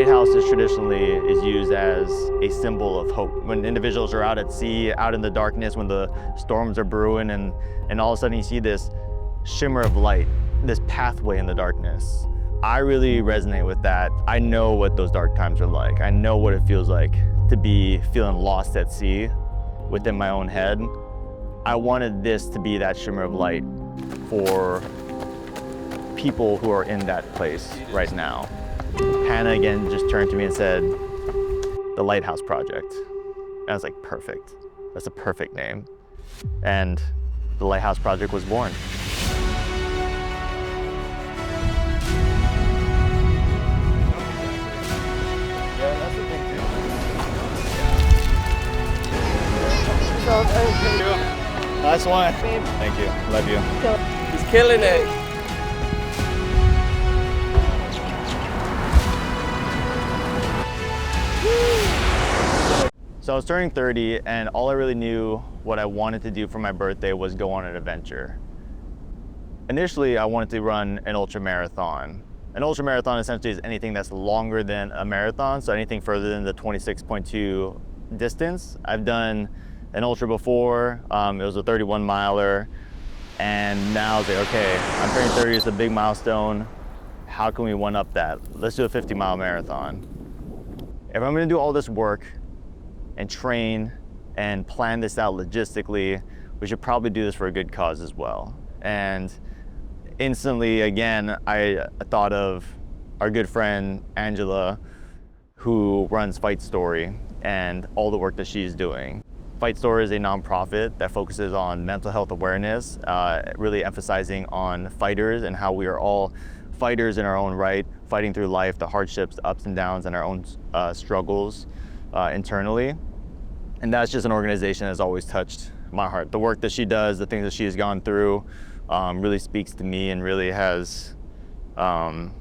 lighthouse is traditionally used as a symbol of hope. When individuals are out at sea, out in the darkness, when the storms are brewing, and all of a sudden you see this shimmer of light, this pathway in the darkness. I really resonate with that. I know what those dark times are like. I know what it feels like to be feeling lost at sea within my own head. I wanted this to be that shimmer of light for people who are in that place right now. Hannah again just turned to me and said, the Lighthouse Project. And I was like, perfect. That's a perfect name. And the Lighthouse Project was born. Yeah, that's the thing too. Nice one. Thank you. Love you. He's killing it. So I was turning 30 and all I really knew what I wanted to do for my birthday was go on an adventure. Initially, I wanted to run an ultra marathon. An ultra marathon essentially is anything that's longer than a marathon, so anything further than the 26.2 distance. I've done an ultra before, it was a 31 miler, and now I was like, okay, I'm turning 30, it's a big milestone. How can we one up that? Let's do a 50-mile marathon. If I'm gonna do all this work and train and plan this out logistically, we should probably do this for a good cause as well. And instantly, again, I thought of our good friend, Angela, who runs FightStory and all the work that she's doing. FightStory is a nonprofit that focuses on mental health awareness, really emphasizing on fighters and how we are all fighters in our own right, fighting through life, the hardships, the ups and downs, and our own struggles internally. And that's just an organization that's always touched my heart. The work that she does, the things that she has gone through, really speaks to me and really has been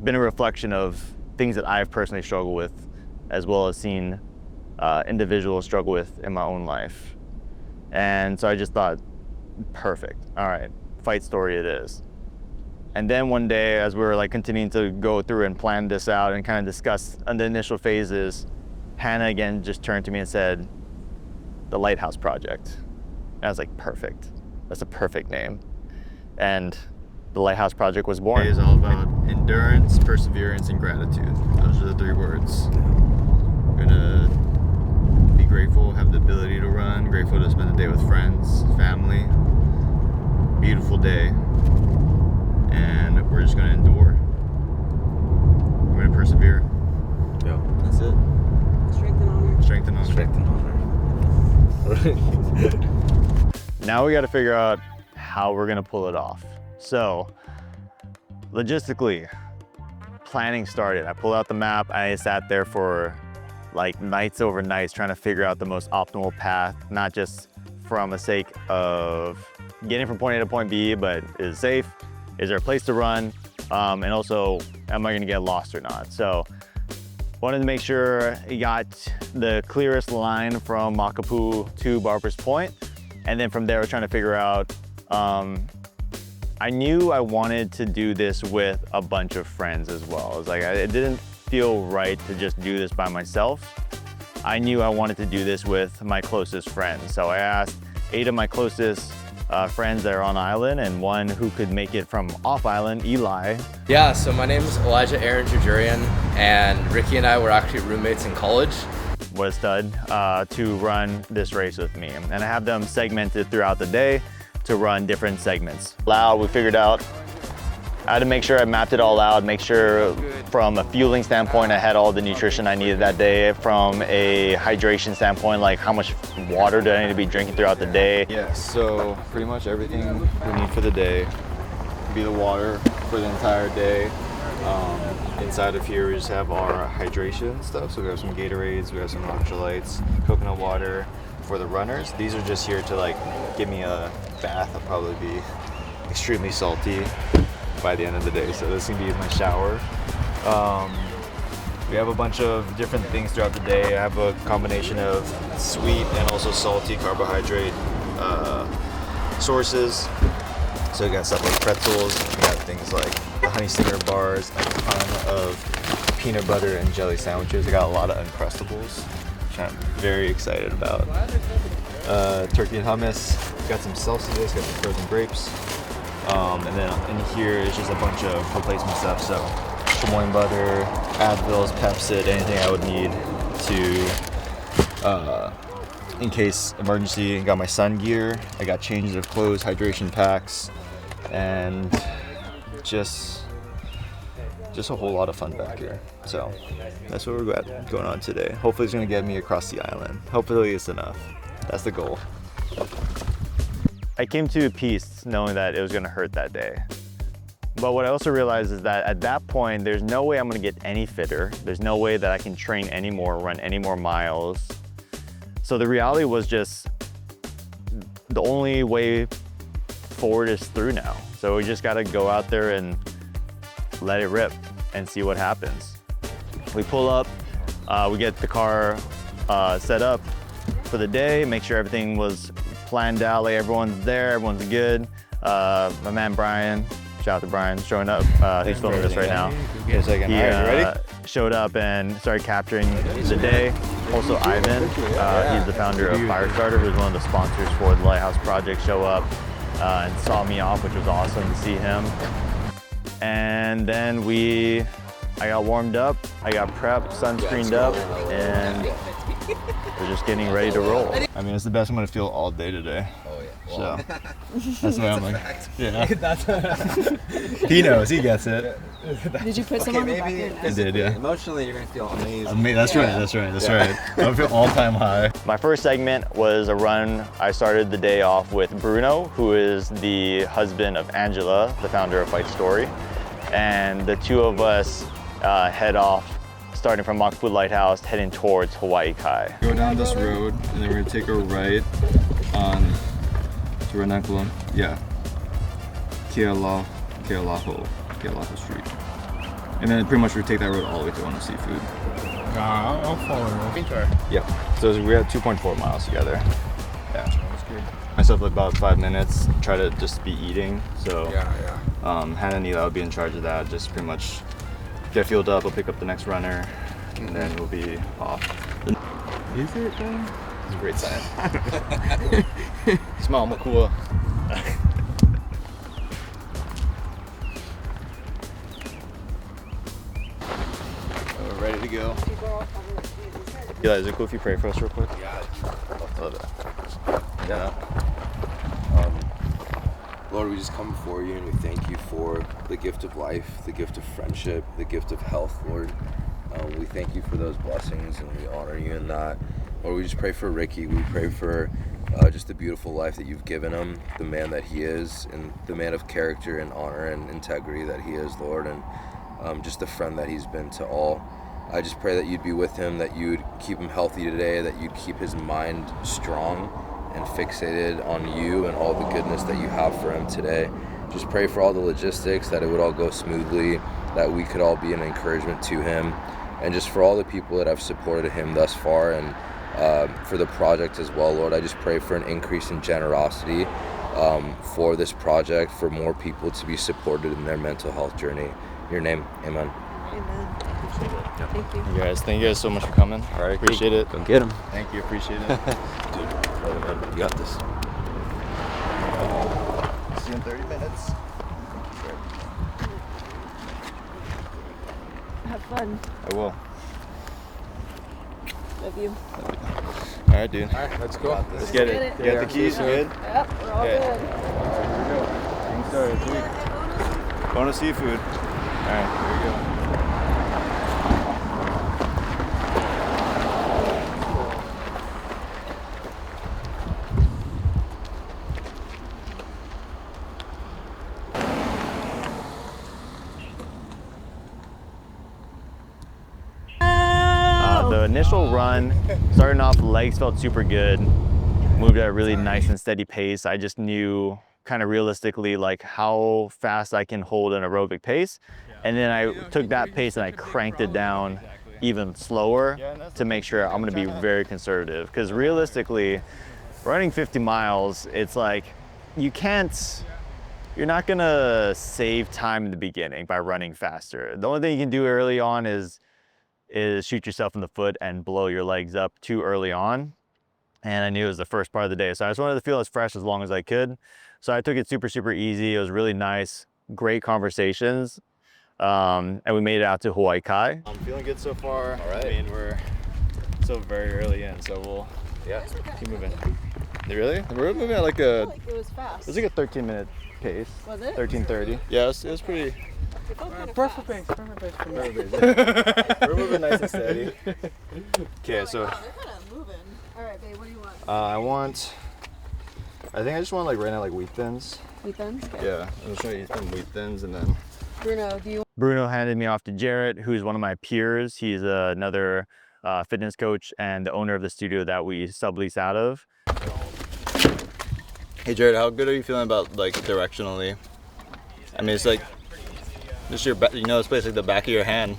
a reflection of things that I've personally struggled with, as well as seen individuals struggle with in my own life. And so I just thought, perfect, all right, FightStory it is. And then one day, as we were like continuing to go through and plan this out and kind of discuss the initial phases, Hannah again just turned to me and said, the Lighthouse Project. And I was like, perfect. That's a perfect name. And the Lighthouse Project was born. It is all about endurance, perseverance, and gratitude. Those are the three words. We're gonna be grateful, have the ability to run, grateful to spend the day with friends, family. Beautiful day. And we're just gonna endure. We're gonna persevere. Yeah. That's it. Strength and honor. Strength and honor. Strength and honor. Now we got to figure out how we're gonna pull it off. So, logistically, planning started. I pulled out the map. I sat there for like nights over nights trying to figure out the most optimal path, not just from a sake of getting from point A to point B, but is it safe? Is there a place to run? And also, am I gonna get lost or not? So, wanted to make sure I got the clearest line from Makapu'u to Barber's Point. And then from there, I was trying to figure out, I knew I wanted to do this with a bunch of friends as well. It was like, it didn't feel right to just do this by myself. I knew I wanted to do this with my closest friends. So I asked 8 of my closest friends that are on island and one who could make it from off island, Eli. Yeah, so my name is Elijah Aaron Jujurian, and Ricky and I were actually roommates in college. Was stud to run this race with me. And I have them segmented throughout the day to run different segments. We figured out, I had to make sure I mapped it all out, make sure from a fueling standpoint, I had all the nutrition I needed that day. From a hydration standpoint, like how much water do I need to be drinking throughout the day? Yeah, so pretty much everything we need for the day would be the water for the entire day. Inside of here, we just have our hydration stuff. So we have some Gatorades, we have some electrolytes, coconut water for the runners. These are just here to like give me a bath. I'll probably be extremely salty by the end of the day. So this is gonna be my shower. We have a bunch of different things throughout the day. I have a combination of sweet and also salty carbohydrate sources. So we got stuff like pretzels, we got things like the honey stinger bars, a ton of peanut butter and jelly sandwiches. I got a lot of Uncrustables, which I'm very excited about. Turkey and hummus. Got some Celsius, got some frozen grapes. And then in here is just a bunch of replacement stuff. So chamoy butter, Advils, Pepsid, anything I would need to, in case emergency. Got my sun gear. I got changes of clothes, hydration packs, and just a whole lot of fun back here. So that's what we're going on today. Hopefully it's gonna get me across the island. Hopefully it's enough. That's the goal. I came to peace knowing that it was gonna hurt that day. But what I also realized is that at that point, there's no way I'm gonna get any fitter. There's no way that I can train anymore, run any more miles. So the reality was just the only way forward is through now. So we just gotta go out there and let it rip and see what happens. We pull up, we get the car set up for the day, make sure everything was planned out, like everyone's there, everyone's good. My man Brian, shout out to Brian, showing up. He's filming this right now. Give me a second. He All right, you ready? showed up and started capturing the day. Also Ivan, he's the founder of FireStarter, who's one of the sponsors for the Lighthouse Project, show up and saw me off, which was awesome to see him. And then I got warmed up, I got prepped, sunscreened up, and we're just getting ready to roll. I mean, it's the best I'm gonna feel all day today. Oh yeah. So that's why I'm like, yeah. He knows, he gets it. Did you put some on the back of your neck? I did, yeah. Emotionally, you're gonna feel amazing. That's right. I feel all-time high. My first segment was a run. I started the day off with Bruno, who is the husband of Angela, the founder of FightStory. And the two of us head off, starting from Makapu'u Lighthouse, heading towards Hawaii Kai. Go down this road, and then we're gonna take a right on Torrential. Yeah. Kelia Street. And then pretty much we take that road all the way to Ono Seafood. I'll follow you. Yeah. So we have 2.4 miles together. Yeah. Myself about 5 minutes. Try to just be eating. So Hannah and Nila will be in charge of that. Just pretty much get fueled up. We'll pick up the next runner, and then we'll be off. Is it though? It's a great sign. Smile, Makua. We're ready to go. Eli, is it cool if you pray for us real quick? Yeah. Love it. Yeah. Lord, we just come before you and we thank you for the gift of life, the gift of friendship, the gift of health, Lord. We thank you for those blessings and we honor you in that. Lord, we just pray for Ricky. We pray for just the beautiful life that you've given him, the man that he is, and the man of character and honor and integrity that he is, Lord, and just the friend that he's been to all. I just pray that you'd be with him, that you'd keep him healthy today, that you'd keep his mind strong and fixated on you and all the goodness that you have for him today. Just pray for all the logistics, that it would all go smoothly, that we could all be an encouragement to him, and just for all the people that have supported him thus far, and for the project as well, Lord. I just pray for an increase in generosity for this project, for more people to be supported in their mental health journey. In your name, amen. Amen. Appreciate it. Thank you. Thank you guys so much for coming. All right, Appreciate it. Go get him. Thank you, appreciate it. You got this. See you in 30 minutes. Have fun. I will. Love you. All right, dude. All right, let's go. Let's get it. Get You got the keys, you good? Yep, we're all Okay. good. Here we go. Getting started, dude. Ono Seafood. All right, here we go. The initial run, starting off, the legs felt super good. Moved at a really nice and steady pace. I just knew kind of realistically like how fast I can hold an aerobic pace. And then I took that pace and I cranked it down even slower to make sure I'm gonna be very conservative. Because realistically, running 50 miles, it's like, you're not gonna save time in the beginning by running faster. The only thing you can do early on is is shoot yourself in the foot and blow your legs up too early on. And I knew it was the first part of the day. So I just wanted to feel as fresh as long as I could. So I took it super, super easy. It was really nice, great conversations. And we made it out to Hawaii Kai. I'm feeling good so far. All right. I mean, we're still very early in, so we'll keep moving. Really? We're moving at like a, It was fast. it was like a 13-minute pace. Was it? 13:30. Yeah, it was pretty. It felt kind of Perfect fast. pace, perfect pace. We're moving nice and steady. Okay, so Wow, they're kind of moving. All right, babe, what do you want? I think I just want like right now like wheat thins. Wheat thins? Okay. Yeah, I'm just trying to eat some wheat thins and then. Bruno, do you Bruno handed me off to Jarrett, who's one of my peers. He's another fitness coach and the owner of the studio that we sublease out of. Hey Jared, how good are you feeling about like directionally? I mean, it's like just your, you know, this place like the back of your hand.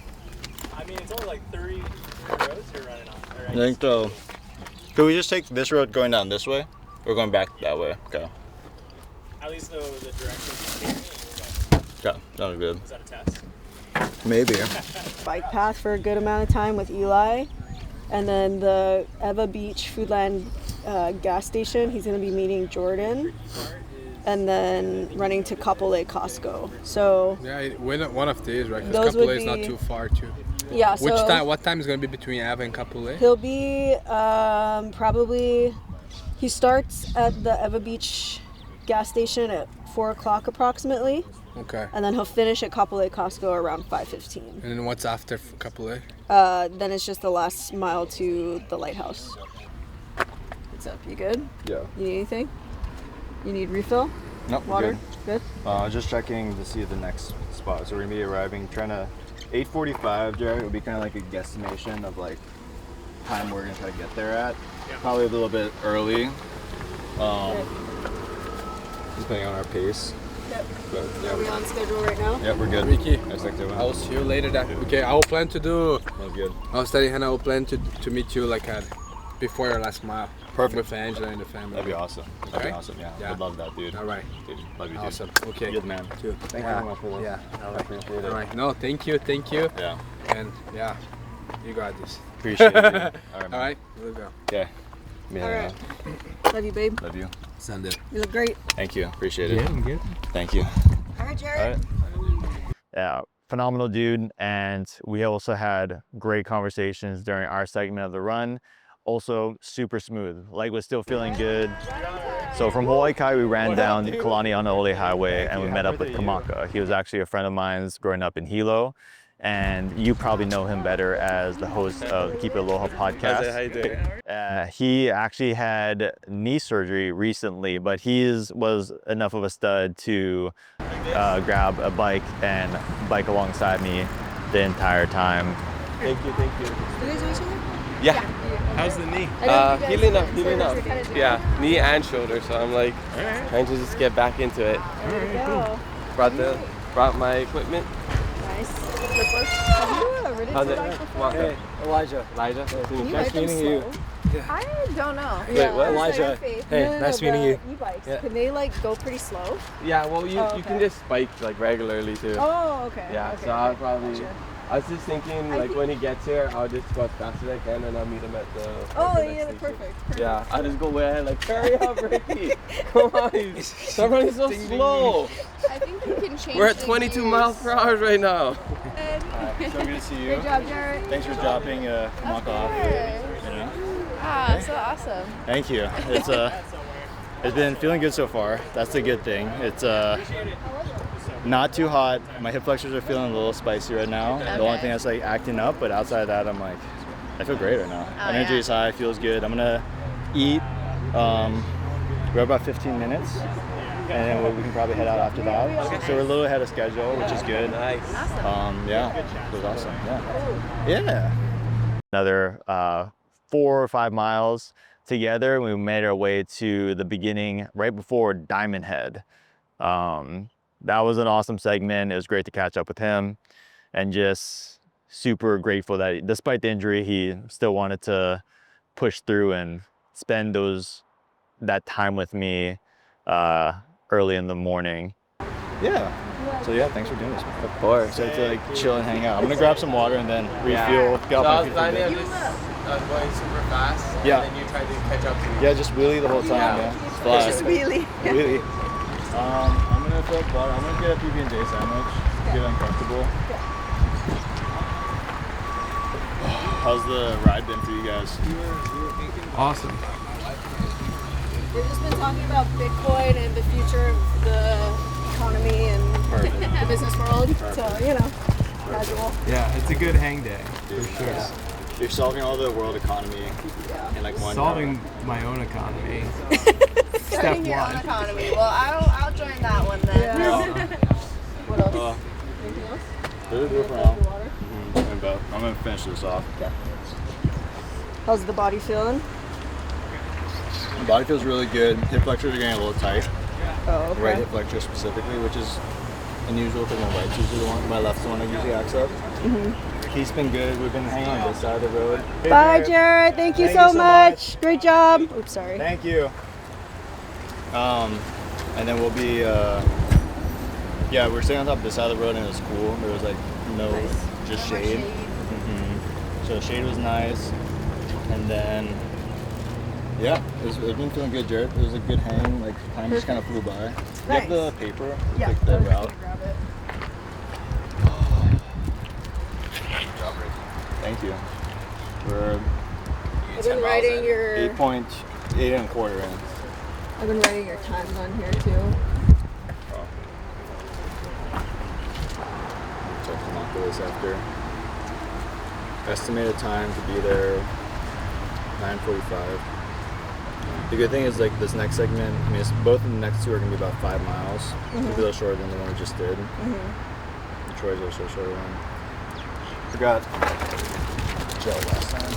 I mean, it's only like 30 roads you're running on. I think so. Could we just take this road going down this way, or going back that way? Okay. At least know the direction. Okay, sounds good. Is that a test? Maybe. bike path for a good amount of time with Eli, and then the Eva Beach Foodland gas station. He's going to be meeting Jordan, and then running to Kapolei Costco. So Yeah, one of these, right? Those Because would Kapolei is not be- too far, too. yeah, so Which time? What time is going to be between Ava and Kapolei? he'll be probably, he starts at the Eva Beach gas station at 4 o'clock approximately, Okay. and then he'll finish at Kapolei Costco around 5:15. And then what's after Kapolei? Then it's just the last mile to the lighthouse. What's up? You good? Yeah. You need anything? You need refill? Nope. Water? Good. Just checking to see the next spot. So we're gonna be arriving, trying to 8:45. Jared, it would be kind of like a guesstimation of like time we're gonna try to get there at. Probably a little bit early, depending on our pace. Yep. But Are we yeah, on schedule right now? yeah, we're good. Ricky, That's like I will see you later. Okay, I will plan to do. That's good. I was telling Hannah I will plan to meet you like before your last mile. Perfect. With Angela and the family. That'd be awesome. That'd Okay. be awesome. Yeah, Yeah. I'd love that, dude. All right. Dude, love you, dude. Awesome. Okay. Good man. Too. Thank you very much for this. Yeah. I appreciate it. All right. No, thank you. Yeah, And yeah, you got this. appreciate it. Dude. All right, All man. right. We'll go. Okay. Yeah. All right. Love you, babe. Love you. Send it. You look great. Thank you. Appreciate it. I'm good. Thank you. All right, Jared. Yeah, phenomenal dude. And we also had great conversations during our segment of the run. Also super smooth. Leg was still feeling good. So from Hawaii Kai, we ran down Kalani Anaole Highway and we met up with Kamaka. He was actually a friend of mine's growing up in Hilo. And you probably know him better as the host of the Keep It Aloha podcast. How you doing? He actually had knee surgery recently, but he was enough of a stud to grab a bike and bike alongside me the entire time. Thank you, thank you. You guys know each other? Yeah. How's the knee? I know you guys Healing up, said healing up. you're kind of Yeah, knee and shoulder. So I'm like trying to just get back into it. There you go. Brought my equipment. Nice. Have you ridden How's some it? bikes before? Come on. Hey, Elijah. Elijah. Can you Nice ride them meeting you. slow? I don't know. Wait, what? Elijah. Hey, nice meeting you. E-bikes, Yeah. can they like go pretty slow? Yeah, well you Oh, you can okay. just bike like regularly too. Oh, okay. Yeah, okay, so I'll okay. probably. Gotcha. I was just thinking I like think- when he gets here, I'll just go as fast as I can and I'll meet him at the. Oh, the yeah, next station. perfect. Yeah, I just go way ahead like, hurry up, Ricky. Come on, stop running so slow. I think you can change. We're at the 22 gears. miles per hour right now. So good to see you. Great job, Jared. Thanks for dropping Kamaka off. You know? Ah, so awesome. Thank you. It's been feeling good so far. That's a good thing. It's not too hot. My hip flexors are feeling a little spicy right now. The only Okay. thing that's like acting up, but outside of that, I'm like, I feel great right now. Oh, Energy yeah. is high, feels good. I'm gonna eat. We're about 15 minutes, and then we can probably head out after that. So we're a little ahead of schedule, which is good. Nice. Yeah, it was awesome. Yeah. Another 4 or 5 miles together. We made our way to the beginning right before Diamond Head. That was an awesome segment. It was great to catch up with him, and just super grateful that despite the injury, he still wanted to push through and spend that time with me early in the morning. Yeah. So yeah, thanks for doing this. Of course. Excited to like chill and hang out. I'm gonna grab some water and then refuel. Yeah. Get So off I my was feet for a planning bit. on just going super fast. Yeah. And then you tried to catch up to me. Yeah, just wheelie the whole time. Yeah. Yeah. Fly. Just really. Wheelie. I'm gonna fill up water. I'm gonna get a PB&J sandwich. Get uncomfortable. How's the ride been for you guys? Awesome. We've just been talking about Bitcoin and the future of the economy and the business world. So, you know, casual. Yeah, it's a good hang day for sure. You're solving all the world economy in like one Solving my own economy. Starting your own economy. Well, I'll join that one then. Yeah. What else? Anything else? Good for now. I'm gonna finish this off. Okay. How's the body feeling? My body feels really good. Hip flexors are getting a little tight. Oh, okay. Right hip flexor specifically, which is unusual because my right's usually the one, my left's the one that usually acts up. He's been good. We've been hanging on this side of the road. Hey, Bye, Jared. Thank you so much. Great job. Oops, sorry. Thank you. And then we'll be, yeah, we're sitting on top of this side of the road and it was cool. There was like no, just shade. So the shade was nice. And then, yeah, it's been feeling good, Jared. It was a good hang. Like time just kind of flew by. You have the paper? Yeah. Like the route. Grab it. Thank you. I've been writing your 8.8 and a quarter in. I've been writing your times on here too. Check them out for this after. Estimated time to be there 9:45. The good thing is like this next segment, I mean both of the next two are gonna be about 5 miles. It'll be a little shorter than the one we just did. The Troy's also a shorter one. Forgot gel last time.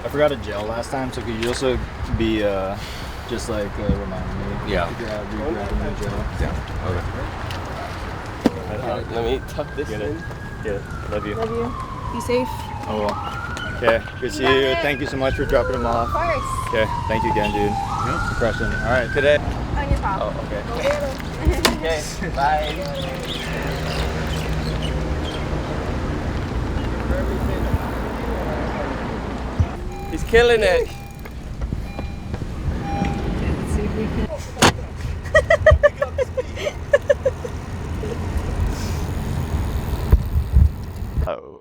I forgot a gel last time, so could you also be just like reminding me? Yeah. To grab a gel. Yeah. Okay. Let me tuck this in. Get it. Love you. Love you. Be safe. Oh well. Okay. Good to see you. Thank you so much for dropping them off. Of course. Okay. Thank you again, dude. Yep. Crushing. All right. Today. On your pop. Oh, okay. Go get 'em. Okay. Bye. He's killing it. Let's see if we can.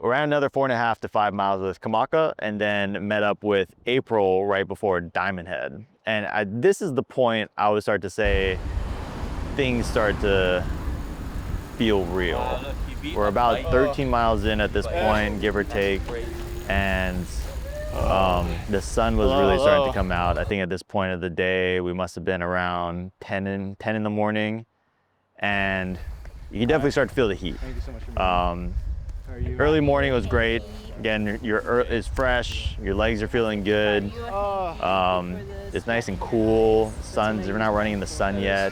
Around another 4.5 to 5 miles with Kamaka, and then met up with April right before Diamond Head. And this is the point I would start to say things start to feel real. We're about 13 miles in at this point, give or take, and the sun was really starting to come out. I think at this point of the day, we must have been around 10 in the morning, and you can definitely start to feel the heat. Thank you so much for Early morning was great. Again, your is fresh, your legs are feeling good. It's nice and cool. We're not running in the sun yet.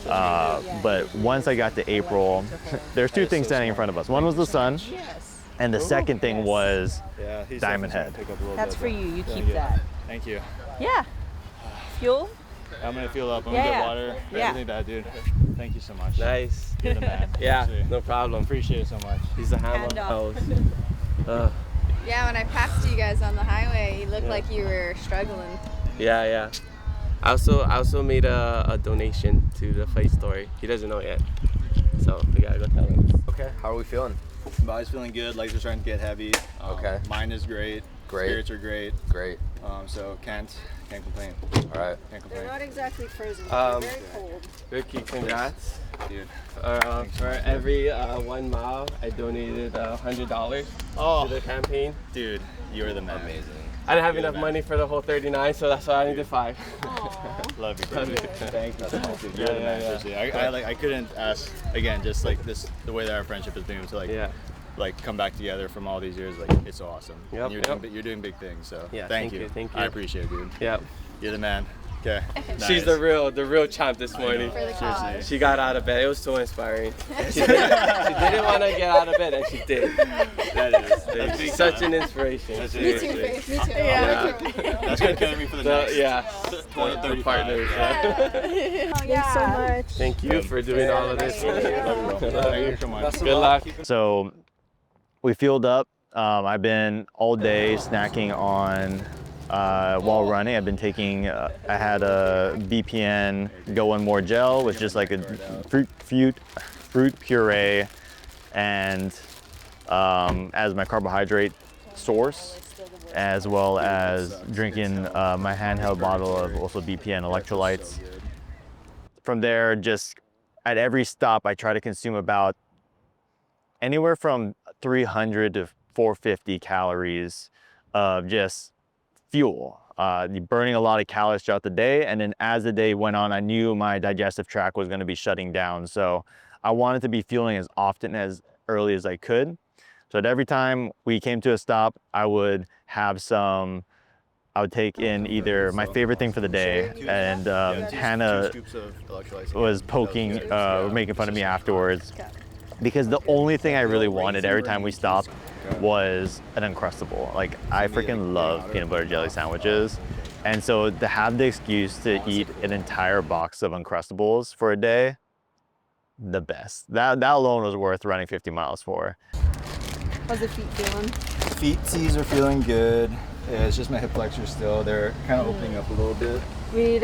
But once I got to April, there's two things standing in front of us. One was the sun, and the second thing was Diamond Head. That's for you. You keep that. Thank you. Yeah. Fuel? I'm gonna fuel up. I'm gonna get water. Everything bad, dude. Thank you so much. Nice. You're the man. Yeah, Seriously. no problem. Appreciate it so much. He's the hammer. Yeah, when I passed you guys on the highway, you looked like you were struggling. Yeah. I also made a donation to the FightStory. He doesn't know yet, so we gotta go tell him. Okay, how are we feeling? Body's feeling good. Legs are starting to get heavy. Okay. Mind is great. Great. Spirits are great. Great. So can't complain. All right. Can't They're complain. not exactly frozen, but they're very cold. Ricky, congrats. Dude. For every 1 mile, I donated $100 to the campaign. Dude, you're the man. Amazing. I didn't have enough money for the whole 39, so that's why I needed 5. Love you, baby. Thank you. Dude, you're the man. Seriously. I couldn't ask again. Just like this, the way that our friendship has been able to like come back together from all these years. Like it's so awesome. Yep, And you're doing big things. So Yeah, thank thank you. I appreciate it, dude. Yeah. You're the man. Okay. She's the real champ this morning. For the cause. She got out of bed. It was so inspiring. She didn't want to get out of bed, and she did. That's such an inspiration. Me too, Faith. Me too. Yeah. That's gonna carry me for the next. Yeah. 30 partners. Thanks so much. Thank you for doing all of this. Thank you so much. Good luck. So we fueled up. I've been all day snacking on while running. I've been taking. I had a BPN Go One More gel with just like a fruit puree, and as my carbohydrate source, as well as drinking my handheld bottle of also BPN electrolytes. From there, just at every stop, I try to consume about anywhere from 300 to 450 calories of just fuel. Burning a lot of calories throughout the day, and then as the day went on, I knew my digestive tract was going to be shutting down, so I wanted to be fueling as often as early as I could. So at every time we came to a stop, I would take in either my favorite thing for the day, and Hannah was making fun of me afterwards, because the only thing I really wanted every time we stopped was an Uncrustable. Like, I freaking love peanut butter jelly sandwiches. And so to have the excuse to eat an entire box of Uncrustables for a day, the best. That alone was worth running 50 miles for. How's the feet feeling? Feetsies are feeling good. Yeah, it's just my hip flexors still. They're kind of opening up a little bit. We need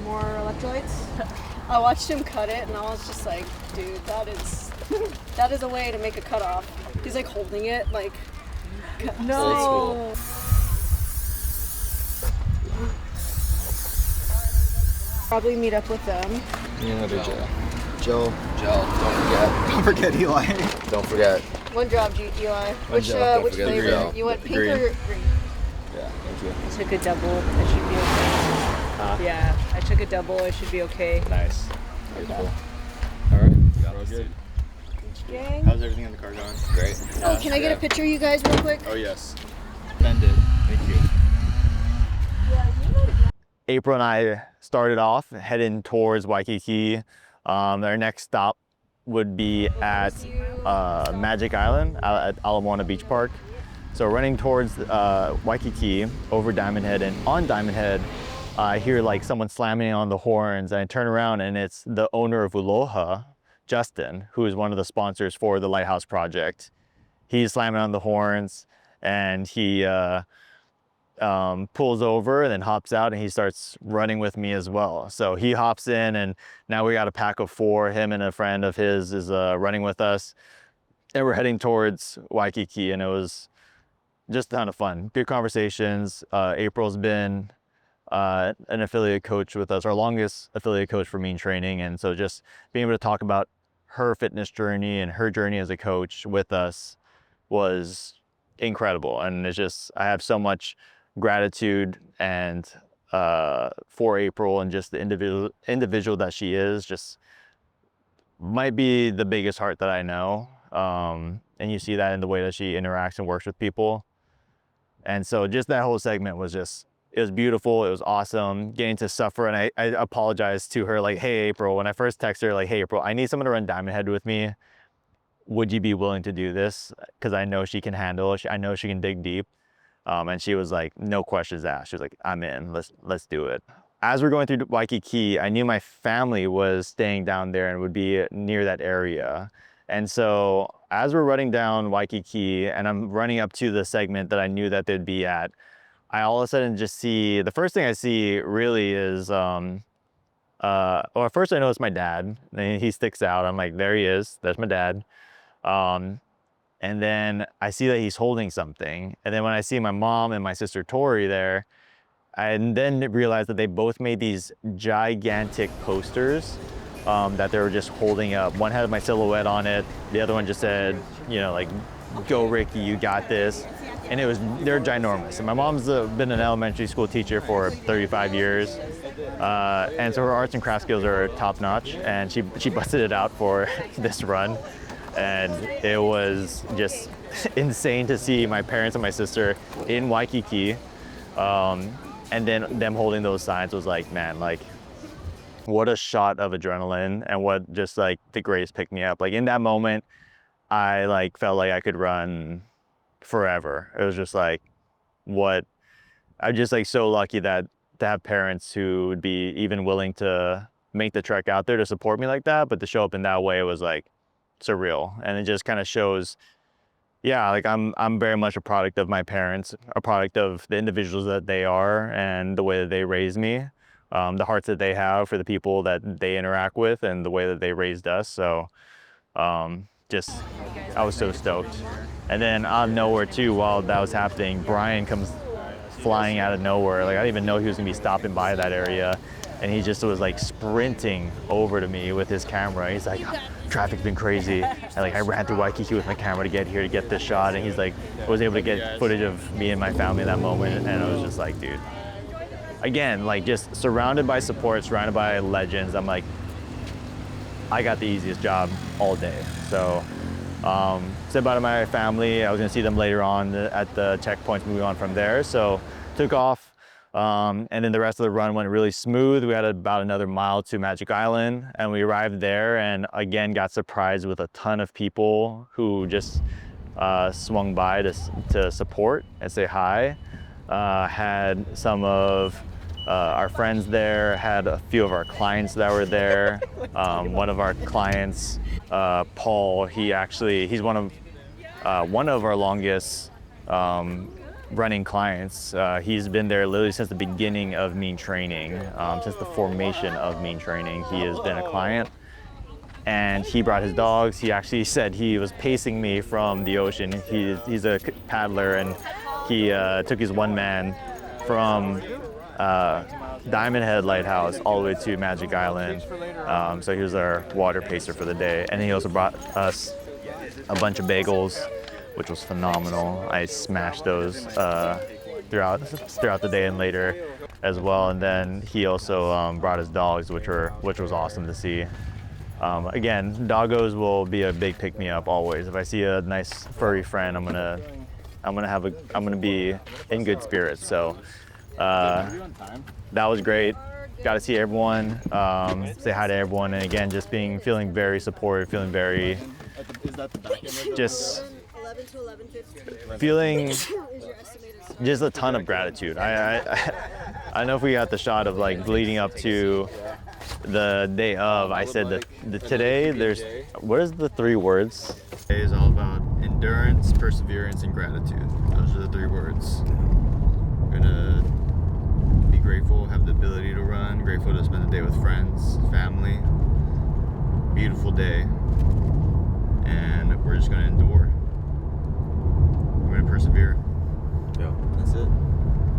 more electrolytes. I watched him cut it, and I was just like, dude, that is a way to make a cutoff. He's like holding it, like, no. Probably meet up with them. Need another gel. Don't forget. Don't forget Eli. Don't forget. One job, Eli. Which Don't which forget the flavor? gel. You want pink Green. or green? Yeah, thank you. I took a double. I should be okay. Yeah, I took a double. I should be okay. Nice. Beautiful. All right. We're good. Gang. How's everything in the car going? Great. Oh, can I get a picture of you guys real quick? Oh yes. Bend it. Thank you. April and I started off heading towards Waikiki. Our next stop would be at Magic Island at Ala Moana Beach Park. So running towards Waikiki over Diamond Head, and on Diamond Head, I hear like someone slamming on the horns, and I turn around and it's the owner of Uloha, Justin, who is one of the sponsors for the Lighthouse Project. He's slamming on the horns, and he pulls over and then hops out, and he starts running with me as well. So he hops in, and now we got a pack of 4. Him and a friend of his is running with us, and we're heading towards Waikiki, and it was just a ton of fun. Good conversations. April's been an affiliate coach with us, our longest affiliate coach for Mean Training, and so just being able to talk about her fitness journey and her journey as a coach with us was incredible. And it's just, I have so much gratitude and for April, and just the individual that she is. Just might be the biggest heart that I know, and you see that in the way that she interacts and works with people. And so just that whole segment was just, it was beautiful. It was awesome getting to suffer. And I apologized to her, like, hey, April, when I first texted her, like, hey, April, I need someone to run Diamond Head with me. Would you be willing to do this? Because I know she can handle it. I know she can dig deep. And she was like, no questions asked. She was like, I'm in, let's do it. As we're going through Waikiki, I knew my family was staying down there and would be near that area. And so as we're running down Waikiki and I'm running up to the segment that I knew that they'd be at, I all of a sudden just see, the first thing I see really is, well, first I notice my dad, and he sticks out. I'm like, there he is, that's my dad. And then I see that he's holding something. And then when I see my mom and my sister Tori there, I then realized that they both made these gigantic posters that they were just holding up. One had my silhouette on it. The other one just said, you know, like, go Ricky, you got this. And they're ginormous. And my mom's been an elementary school teacher for 35 years. And so her arts and craft skills are top notch. And she busted it out for this run. And it was just insane to see my parents and my sister in Waikiki. And then them holding those signs was like, man, like what a shot of adrenaline and what just like the greatest pick me up. Like in that moment, I like felt like I could run forever. It was just like I'm just like so lucky that to have parents who would be even willing to make the trek out there to support me like that, but to show up in that way was like surreal. And it just kind of shows, yeah, like I'm very much a product of my parents, a product of the individuals that they are and the way that they raised me, the hearts that they have for the people that they interact with and the way that they raised us. So just, I was so stoked. And then out of nowhere too, while that was happening, Brian comes flying out of nowhere. Like I didn't even know he was gonna be stopping by that area. And he just was like sprinting over to me with his camera. He's like, traffic's been crazy. And like I ran through Waikiki with my camera to get here to get this shot. And he's like, was able to get footage of me and my family in that moment. And I was just like, dude, again, like just surrounded by support, surrounded by legends. I'm like, I got the easiest job all day. So said bye to my family. I was gonna see them later on at the checkpoints, moving on from there. So took off. And then the rest of the run went really smooth. We had about another mile to Magic Island and we arrived there and again got surprised with a ton of people who just swung by to support and say hi. Had some of our friends there, had a few of our clients that were there. One of our clients, Paul, he's one of our longest running clients. He's been there literally since the beginning of Mean Training, since the formation of Mean Training. He has been a client and he brought his dogs. He actually said he was pacing me from the ocean. He's a paddler and he took his one man from Diamond Head Lighthouse all the way to Magic Island. So he was our water pacer for the day. And he also brought us a bunch of bagels, which was phenomenal. I smashed those throughout the day and later as well. And then he also brought his dogs, which was awesome to see. Again, doggos will be a big pick me up always. If I see a nice furry friend, I'm gonna be in good spirits. So that was great. Got to see everyone, say hi to everyone, and again, just feeling very supported, feeling very just feeling just a ton of gratitude. I know if we got the shot of like leading up to the day of, I said that today what is the 3 words? Today is all about endurance, perseverance, and gratitude. Those are the 3 words. I'm gonna be grateful, have the ability to run, grateful to spend the day with friends, family. Beautiful day. And we're just gonna endure. We're gonna persevere. Yeah. That's it.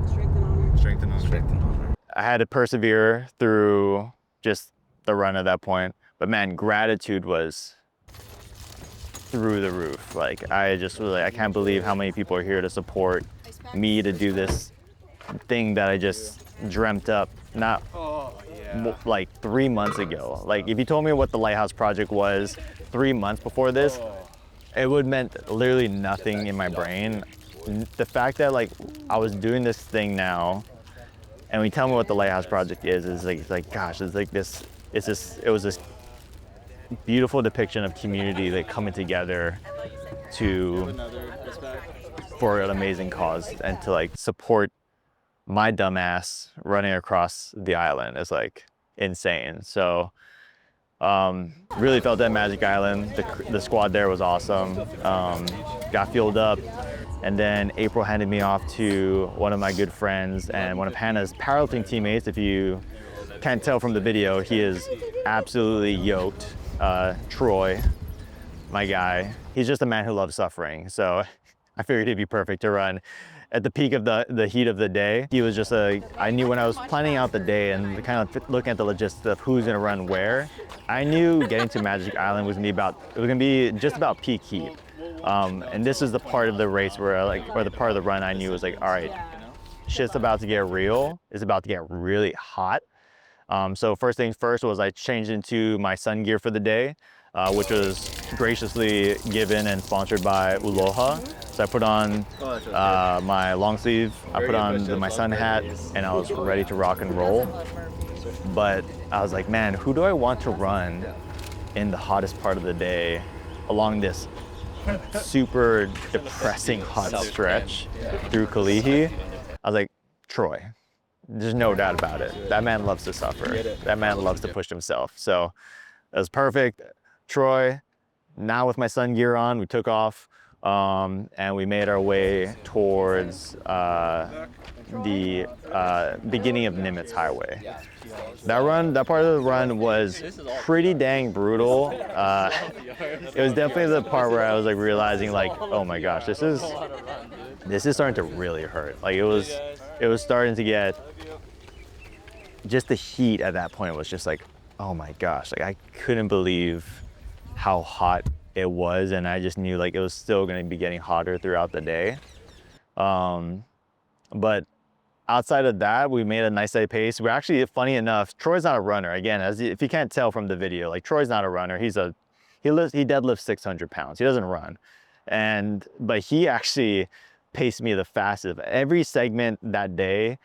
Strength and honor. Strength and honor. I had to persevere through just the run at that point. But man, gratitude was through the roof. Like I just was like, I can't believe how many people are here to support me to do this thing that I just dreamt up like 3 months ago. Like if you told me what the Lighthouse Project was 3 months before this, it would meant literally nothing in my brain. The fact that like I was doing this thing now, and when you tell me what the Lighthouse Project is like gosh, it's like this. It was this beautiful depiction of community like coming together for an amazing cause and to like support my dumbass running across the island is like insane. So really felt that Magic Island. The squad there was awesome. Got fueled up, and then April handed me off to one of my good friends and one of Hannah's powerlifting teammates. If you can't tell from the video, he is absolutely yoked. Troy, my guy, he's just a man who loves suffering. So I figured he'd be perfect to run at the peak of the heat of the day. He was just I knew when I was planning out the day and kind of looking at the logistics of who's gonna run where, I knew getting to Magic Island was gonna be just about peak heat. And this is the part of the race or the part of the run I knew was like, all right, shit's about to get real. It's about to get really hot. So first things first was I changed into my sun gear for the day, which was graciously given and sponsored by Uloha. So I put on my long sleeve, I put on my sun hat, and I was ready to rock and roll. But I was like, man, who do I want to run in the hottest part of the day along this super depressing hot stretch through Kalihi? I was like, Troy. There's no doubt about it. That man loves to suffer. That man loves to push himself. So it was perfect. Troy, now with my sun gear on, we took off and we made our way towards the beginning of Nimitz Highway. That part of the run was pretty dang brutal. It was definitely the part where I was like realizing like, oh my gosh, this is starting to really hurt. Like it was starting to get, just the heat at that point was just like, oh my gosh, like I couldn't believe how hot it was, and I just knew like it was still going to be getting hotter throughout the day. But outside of that, we made a nice steady pace. We're actually, funny enough, Troy's not a runner. Again, if you can't tell from the video, like Troy's not a runner. He deadlifts 600 pounds. He doesn't run, but he actually paced me the fastest. Every segment that day,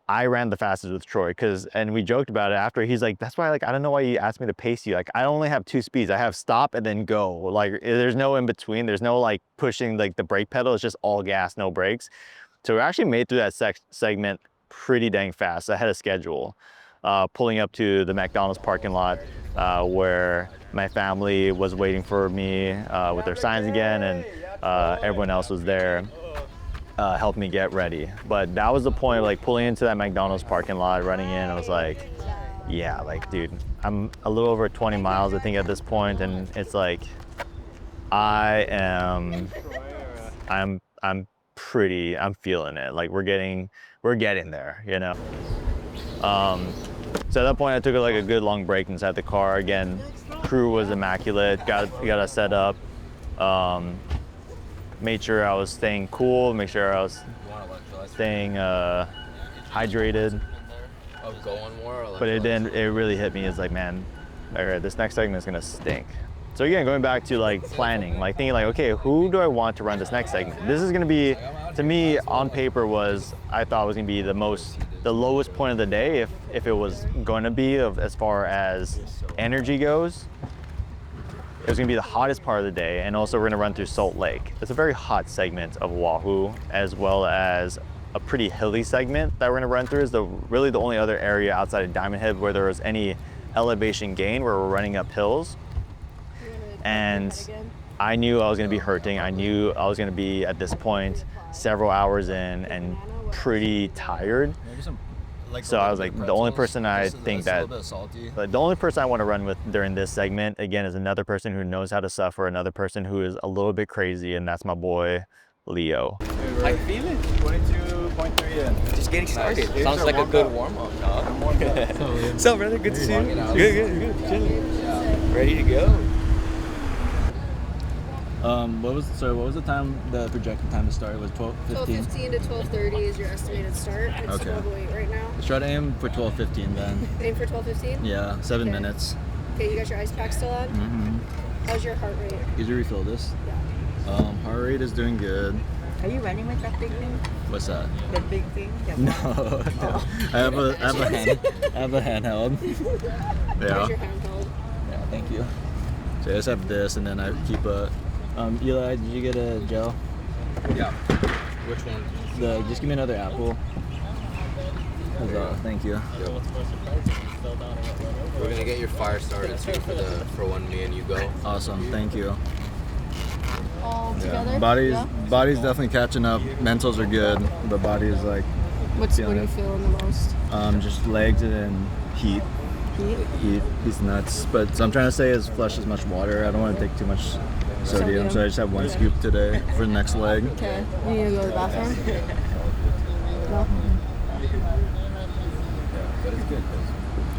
I ran the fastest with Troy, and we joked about it after. He's like, that's why, like, I don't know why you asked me to pace you. Like, I only have 2 speeds. I have stop and then go. Like, there's no in between. There's no like pushing like the brake pedal. It's just all gas, no brakes. So we actually made through that segment pretty dang fast, ahead of schedule. Pulling up to the McDonald's parking lot where my family was waiting for me with their signs again, and everyone else was there. Helped me get ready. But that was the point of like pulling into that McDonald's parking lot, running in. I was like, yeah, like, dude, I'm a little over 20 miles, I think, at this point, and it's like, I'm feeling it. Like we're getting there, you know? So at that point, I took like a good long break inside the car. Again, crew was immaculate, got us set up. Made sure I was staying cool, make sure I was staying hydrated. But it really hit me. It's like, man, all right, this next segment is gonna stink. So again, going back to like planning, like thinking like, okay, who do I want to run this next segment? This is gonna be, to me, on paper I thought was gonna be the lowest point of the day if it was gonna be as far as energy goes. It was gonna be the hottest part of the day, and also we're gonna run through Salt Lake. It's a very hot segment of Oahu, as well as a pretty hilly segment that we're gonna run through. Is really the only other area outside of Diamond Head where there was any elevation gain, where we're running up hills. And I knew I was gonna be hurting. I knew I was gonna be, at this point, several hours in and pretty tired. So I was like, the only person I think that, the only person I want to run with during this segment, again, is another person who knows how to suffer, another person who is a little bit crazy, and that's my boy, Leo. I feel it. 22.3 in. Just getting started. Nice. Sounds like a good warm-up, dog. What's up, brother? Good to see you. Good. Chilling. Yeah. Ready to go. What was the time, the projected time to start? It was 12:15? 12:15 to 12:30 is your estimated start. It's Okay. 12:08 right now. Let's try to aim for 12:15 then. Aim for 12:15? Yeah, 7 minutes. Okay, you got your ice pack still on? Mm-hmm. How's your heart rate? Did you refill this? Yeah. Heart rate is doing good. Are you running with that big thing? What's that? The big thing? No. I have a handheld. How's your handheld? Yeah, thank you. So I just have this, and then I keep a. Eli, did you get a gel? Yeah. Which one? Just give me another apple. Thank you. We're gonna get your FireStarter too for when me and you go. Awesome, thank you. All together? Yeah. Body's definitely catching up. Mentals are good, but body is like. What are you feeling the most? Just legs and heat. He's nuts. But so I'm trying to stay as flush as much water. I don't want to take too much sodium, so I just have 1 scoop today for the next leg. Okay. You need to go to the bathroom? No? But it's good.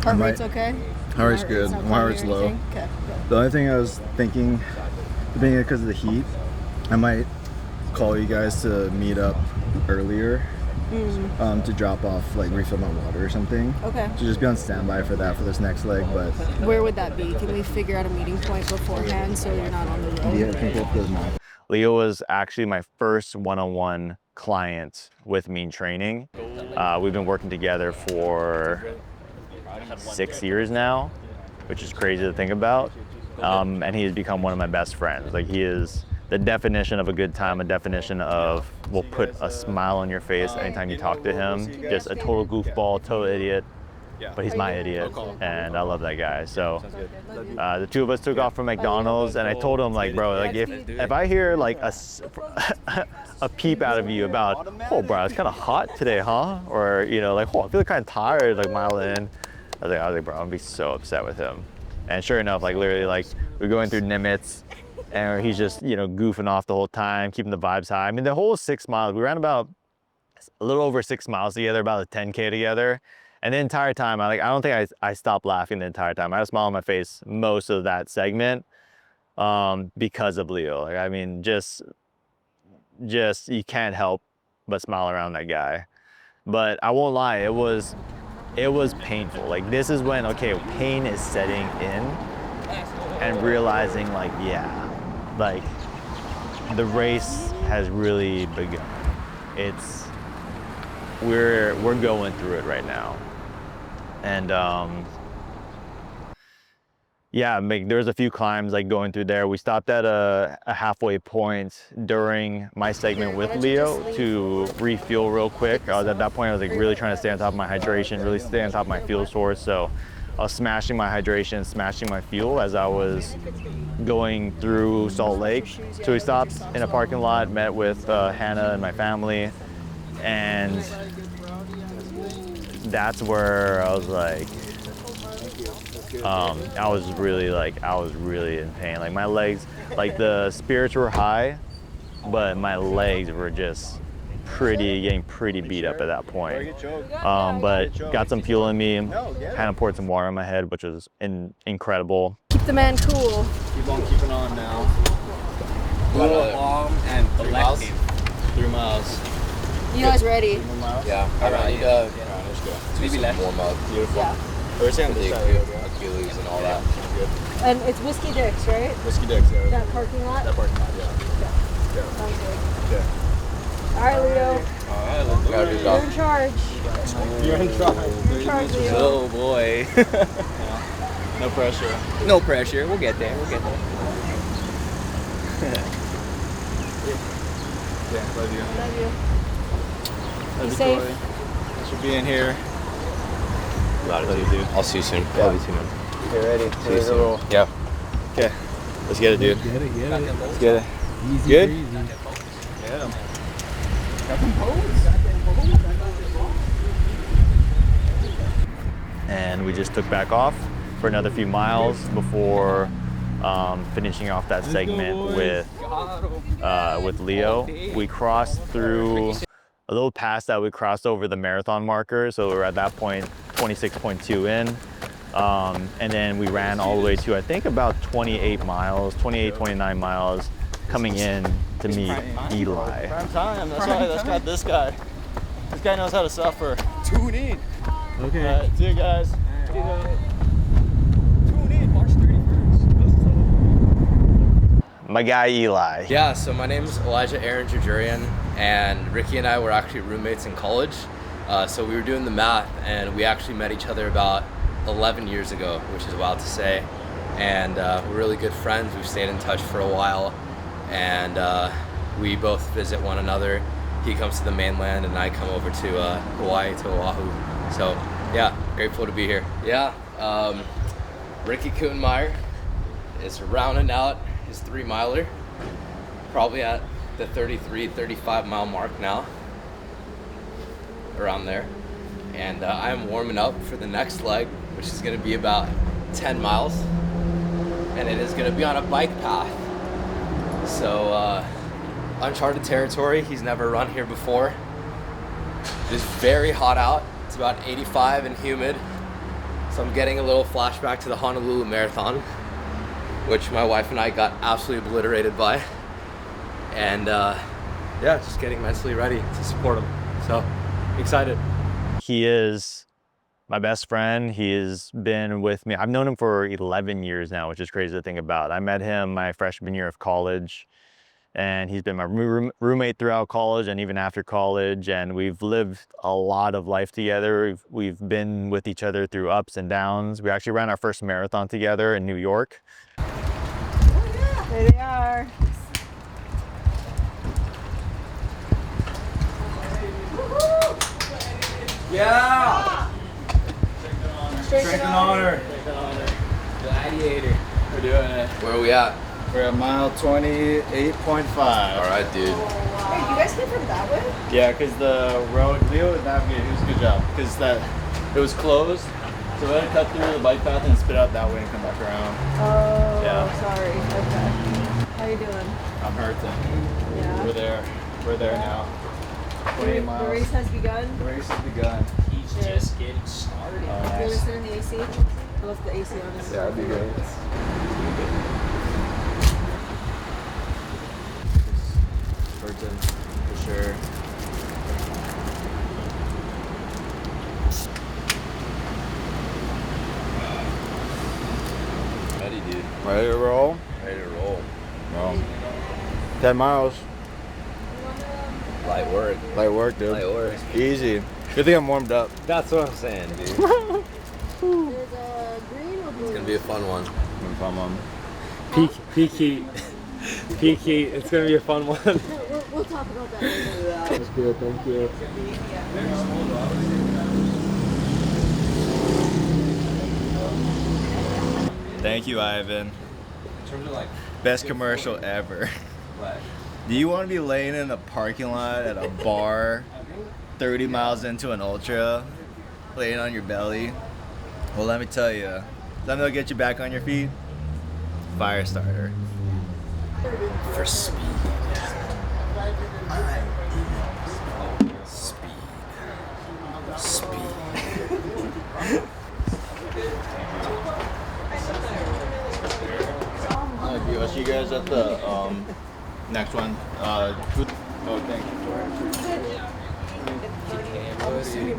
Heart rate's okay? Heart rate's good. My heart rate's low. Okay, good. The only thing I was thinking, being because of the heat, I might call you guys to meet up earlier to drop off, like refill my water or something. Okay. So just be on standby for that for this next leg. But where would that be? Can we figure out a meeting point beforehand so you're not on the road? yeah, I can go up to the mall. Leo was actually my first one-on-one client with me in training. We've been working together for 6 years now, which is crazy to think about. And he has become one of my best friends. Like, he is the definition of a good time, a definition of will put a smile on your face anytime you talk to him. Just a total goofball, total idiot, but he's my idiot, and I love that guy. So the two of us took off from McDonald's, and I told him, like, bro, like, if I hear like a peep out of you about, oh, bro, it's kind of hot today, huh? Or, you know, like, oh, I feel kind of tired, like, mile in. I was like, bro, I'm gonna be so upset with him. And sure enough, like, literally, like, we're going through Nimitz, and he's just, you know, goofing off the whole time, keeping the vibes high. I mean, the whole 6 miles, we ran about a little over 6 miles together, about a 10K together. And the entire time, I don't think I stopped laughing the entire time. I had a smile on my face most of that segment because of Leo. Like, I mean, just you can't help but smile around that guy. But I won't lie, it was painful. Like, this is when, okay, pain is setting in and realizing, like, yeah, like, the race has really begun. We're going through it right now. And yeah, there's a few climbs like going through there. We stopped at a halfway point during my segment with Leo to refuel real quick. At that point, I was like really trying to stay on top of my hydration, really stay on top of my fuel source. So I was smashing my hydration, smashing my fuel as I was going through Salt Lake. So we stopped in a parking lot, met with Hannah and my family, and that's where I was like, I was really in pain. Like, my legs, like, the spirits were high, but my legs were just getting pretty beat up at that point. But got some fuel in me, kind of poured some water on my head, which was incredible. Keep the man cool. Keep on keeping on now. Uloha and 3 miles. 3 miles. You guys ready? Yeah, I need to maybe less warm up. Beautiful. Yeah. We're saying this side. Achilles and all that. Good. And it's Whiskey Dick's, right? Whiskey Dicks, yeah. That parking lot? That parking lot, yeah. Yeah. Sounds good. Okay. All right, Leo. Alright, let's Gotta do You're that. in charge. You're in charge. You're in charge, Leo. Oh boy. No pressure. No pressure. We'll get there. We'll get there. Yeah, love you. Love you. Love Be you, safe. Corey. Thanks for being here. Love you, dude. I'll see you soon. Yeah. Love you too, man. Get ready. See you soon. Yeah. Okay. Let's get it, dude. Get it, get it. Let's get it. Easy Good? breezy. Yeah. And we just took back off for another few miles before finishing off that segment with Leo. We crossed through a little past that. We crossed over the marathon marker, so we were at that point 26.2 in. And then we ran all the way to, I think, about 28 miles, 28, 29 miles, coming in to meet Eli. Prime time. That's why. That's got this guy. This guy knows how to suffer. Tune in. Okay. All right, see you guys. Tune in March 31st. My guy Eli. Yeah, so my name is Elijah Aaron Jujurian, and Ricky and I were actually roommates in college. So we were doing the math, and we actually met each other about 11 years ago, which is wild to say. And we're really good friends. We've stayed in touch for a while, and we both visit one another. He comes to the mainland, and I come over to Hawaii, to Oahu. So yeah, grateful to be here. Yeah, Ricky Kuntemeyer is rounding out his 3-miler, probably at the 33, 35 mile mark now, around there. And I'm warming up for the next leg, which is gonna be about 10 miles. And it is gonna be on a bike path. So uncharted territory. He's never run here before. It is very hot out. It's about 85 and humid. So I'm getting a little flashback to the Honolulu Marathon, which my wife and I got absolutely obliterated by. And yeah, just getting mentally ready to support him. So excited. He is my best friend. He has been with me. I've known him for 11 years now, which is crazy to think about. I met him my freshman year of college, and he's been my roommate throughout college and even after college, and we've lived a lot of life together. We've been with each other through ups and downs. We actually ran our first marathon together in New York. There they are. Yeah! Strength and honor. Gladiator. We're doing it. Where are we at? We're at mile 28.5. All right, dude. Wait, you guys came from that way? Yeah, because the road, Leo was navigating, he was a good job. Because it was closed, so we had to cut through the bike path and spit out that way and come back around. Oh, Yeah. sorry. Okay. How you doing? I'm hurting. Yeah. We're there now. 28 miles. The race has begun. The race has begun. He's just getting started. Oh, You nice. listen in the AC? I left the AC on. Yeah, that'd be great. Hurting, for sure. Ready, dude. Ready to roll? Ready to roll. Well, 10 miles. Light work. Light work, dude. Light work. Easy. Good thing I'm warmed up. That's what I'm saying, dude. There's a green or blue? It's gonna be a fun one. Peak heat. Peak heat. It's gonna be a fun one. We'll talk about that later. That's good, thank you. Thank you, Ivan. In terms of like Best commercial ever. what? Do you want to be laying in a parking lot at a bar 30 miles into an ultra, laying on your belly? Well, let me tell you, something that'll get you back on your feet? FireStarter. For speed. Speed. Speed. I'll see you guys at the next one. Thank you.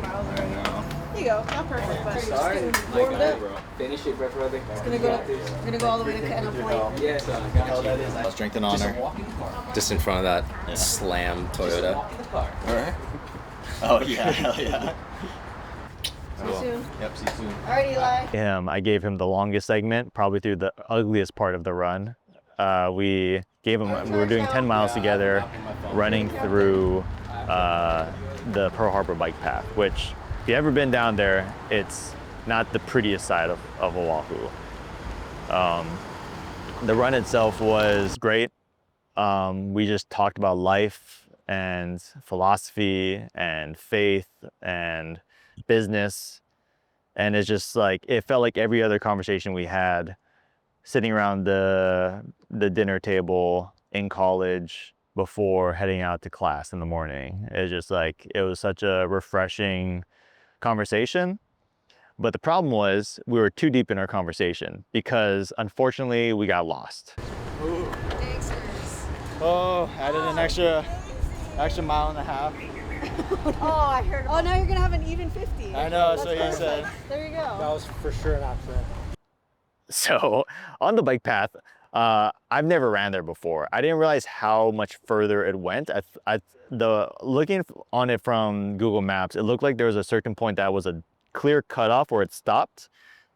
There you go. Not perfect, but Sorry. just warmed up. Finish it, bro. It's gonna go all the way to Kettle Point. Yes, got you. Strength and honor. Just in front of that slam Toyota. Alright. Oh yeah, hell yeah. See you soon. Yep, see you soon. All right, Eli. I gave him the longest segment, probably through the ugliest part of the run. We were doing 10 miles together, running through the Pearl Harbor bike path, which if you've ever been down there, it's not the prettiest side of Oahu. The run itself was great. We just talked about life and philosophy and faith and business. And it's just like, it felt like every other conversation we had sitting around the dinner table in college before heading out to class in the morning. It's just like, it was such a refreshing conversation. But the problem was we were too deep in our conversation because unfortunately we got lost. Oh, added an extra mile and a half. Oh, I heard. Oh, now you're gonna have an even 50. I know, That's so you perfect. said. There you go. That was for sure an accident. So on the bike path, I've never ran there before. I didn't realize how much further it went. Looking on it from Google Maps, it looked like there was a certain point that was a clear cutoff where it stopped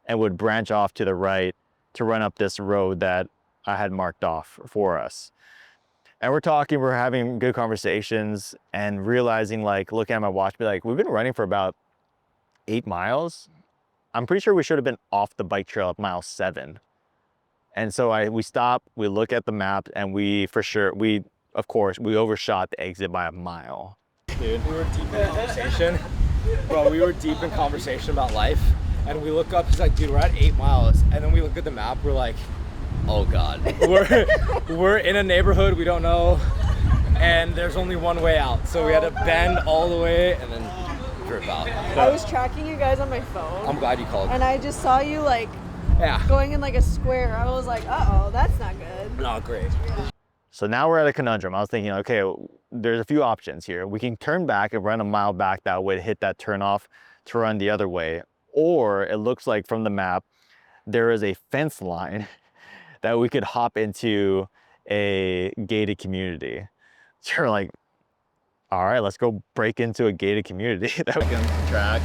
and would branch off to the right to run up this road that I had marked off for us. And we're having good conversations and realizing, like, looking at my watch, be like, we've been running for about 8 miles. I'm pretty sure we should have been off the bike trail at mile 7. And so we stop, we look at the map, and we overshot the exit by a mile. Dude, we were deep in conversation. Bro, we were deep in conversation about life. And we look up, he's like, dude, we're at 8 miles. And then we look at the map, we're like, Oh God. we're in a neighborhood we don't know, and there's only one way out. So we had to bend all the way and then Drip out. I was tracking you guys on my phone. I'm glad you called. And I just saw you like yeah. going in like a square. I was like, uh-oh, that's not good. Not great. So now we're at a conundrum. I was thinking, okay, there's a few options here. We can turn back and run a mile back that way to hit that turnoff to run the other way. Or it looks like from the map, there is a fence line that we could hop into a gated community. So we're like, all right, let's go break into a gated community. That we can track.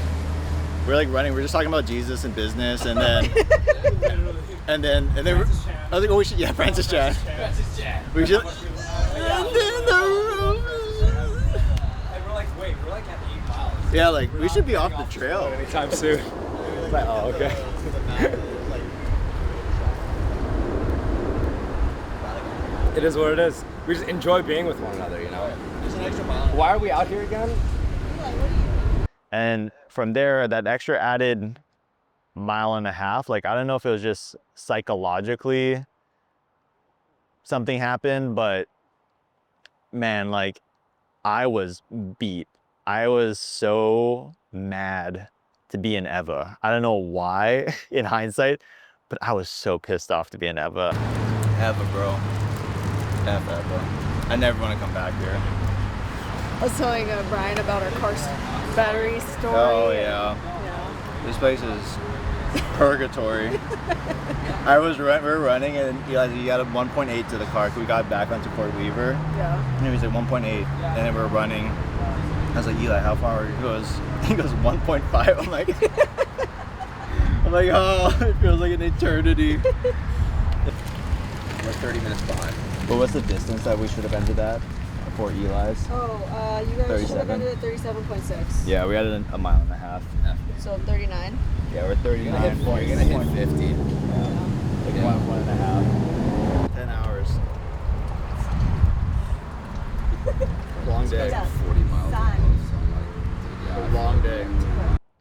We're like running. We're just talking about Jesus and business, and then and then I was like, oh, we should, yeah, Francis Chan. We should. And then we're like, wait, we're like at 8 miles. yeah, like we should be off the trail Anytime soon. Like, oh, okay. It is what it is. We just enjoy being with one another, you know? Why are we out here again? And from there, that extra added mile and a half, like I don't know if it was just psychologically something happened, but man, like I was beat. I was so mad to be in Eva. I don't know why in hindsight, but I was so pissed off to be in Eva. Eva, bro. F Eva. I never want to come back here. I was telling Brian about our car battery story. Oh yeah. This place is purgatory. We were running and you got a 1.8 to the car. We got back onto Fort Weaver. Yeah. And he was like 1.8, and then we were running. I was like, Eli, how far? He goes 1.5. I'm like, oh, it feels like an eternity. We're 30 minutes behind. But what's the distance that we should have ended at for Eli's? Oh, you guys should have 37. ended at 37.6. Yeah, we added a mile and a half. So 39. Yeah, we're 39. You're gonna hit 50. Like one and a half. 10 hours. Long day. 40 miles. Long day.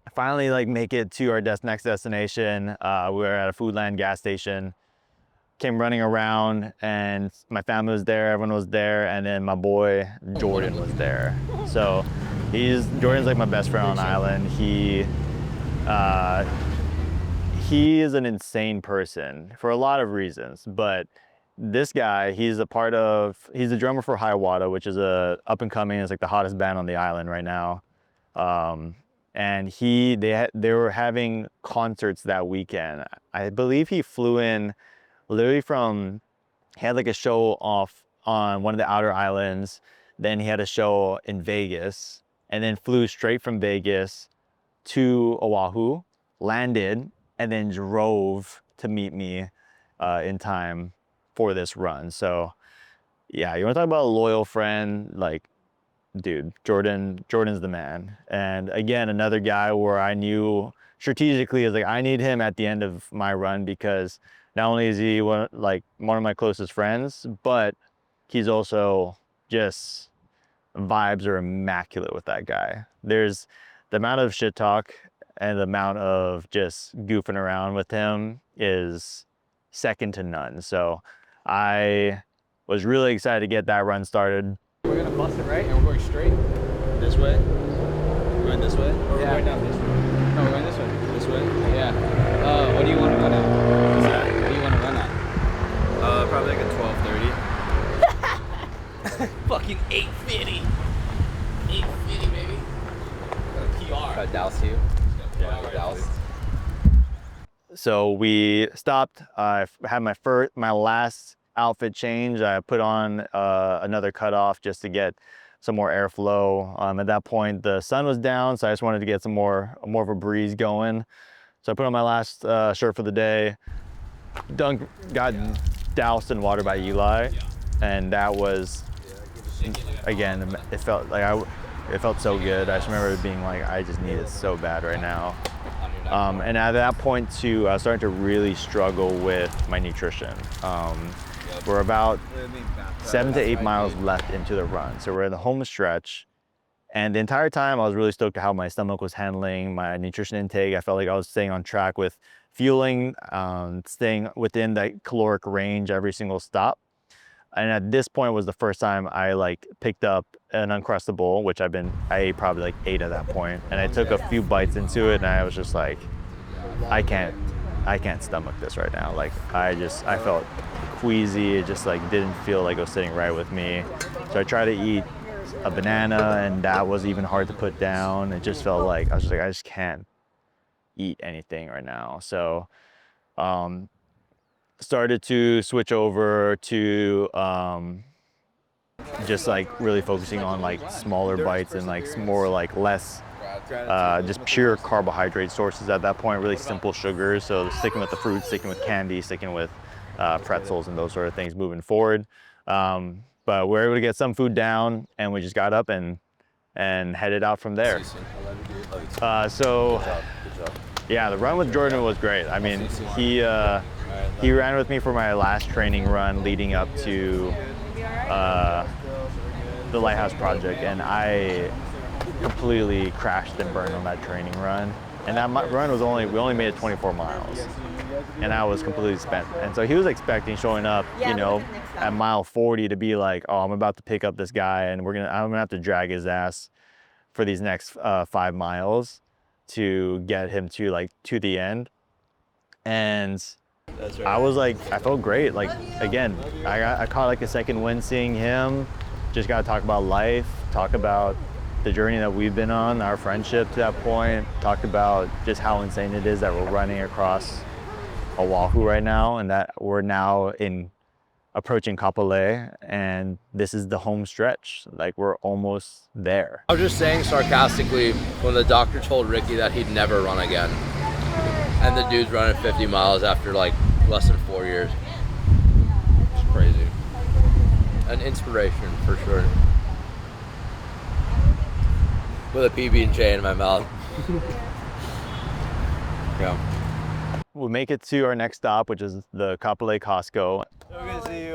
I finally like make it to our next destination. We were at a Foodland gas station. Came running around and my family was there, everyone was there, and then my boy Jordan was there. So Jordan's like my best friend on the island. He is an insane person for a lot of reasons, but this guy, he's the drummer for Hiawatha, which is a up and coming, it's like the hottest band on the island right now. And they were having concerts that weekend. I believe he flew in literally he had like a show off on one of the outer islands, then he had a show in Vegas, and then flew straight from Vegas to Oahu, landed, and then drove to meet me in time for this run. So yeah, you want to talk about a loyal friend, like, dude, Jordan's the man. And again, another guy where I knew strategically is like, I need him at the end of my run, because not only is he one of my closest friends, but he's also just, vibes are immaculate with that guy. There's the amount of shit talk and the amount of just goofing around with him is second to none. So I was really excited to get that run started. We're gonna bust it right, and we're going straight. This way? We're going this way? Or Yeah. we're going down this way? No, we're going this way. This way? Yeah. What do you want to run at? What's that? What do you want to run at? Probably like a 12:30. Fucking 850. 850, baby. PR. Douse you? Yeah, Douse. So we stopped. I had my last outfit change. I put on another cutoff just to get some more airflow. At that point, the sun was down, so I just wanted to get some more of a breeze going. So I put on my last shirt for the day. Got doused in water by Eli, and that was, again, it felt so good. I just remember it being like, I just need it so bad right now. And at that point too, I was starting to really struggle with my nutrition. We're about 7 to 8 miles left into the run. So we're in the home stretch. And the entire time I was really stoked at how my stomach was handling my nutrition intake. I felt like I was staying on track with fueling, staying within that caloric range every single stop. And at this point was the first time I picked up an Uncrustable, which I ate probably like 8 at that point. And I took a few bites into it and I was just like, I can't stomach this right now. Like I felt queasy. It just didn't feel like it was sitting right with me. So I tried to eat a banana and that was even hard to put down. It just felt like, I just can't eat anything right now. So started to switch over to just like really focusing on like smaller bites and like more like less just pure carbohydrate sources at that point, really simple sugars. So sticking with the fruit, sticking with candy, sticking with pretzels and those sort of things moving forward. But we're able to get some food down, and we just got up and headed out from there. So yeah, the run with Jordan was great. I mean, he ran with me for my last training run leading up to the Lighthouse Project, and I completely crashed and burned on that training run. And that run was we only made it 24 miles, and I was completely spent. And so he was expecting showing up, you know, at mile 40 to be like, oh, I'm about to pick up this guy, and I'm gonna have to drag his ass for these next 5 miles to get him to the end. And I was like, I felt great. Like, again, I caught like a second wind seeing him. Just got to talk about life, talk about the journey that we've been on, our friendship to that point, talked about just how insane it is that we're running across Oahu right now, and that we're now approaching Kapolei, and this is the home stretch. Like, we're almost there. I was just saying sarcastically when the doctor told Ricky that he'd never run again. And the dude's running 50 miles after like less than 4 years. It's crazy. An inspiration for sure. With a PB&J in my mouth. Yeah. We'll make it to our next stop, which is the Kapolei Costco.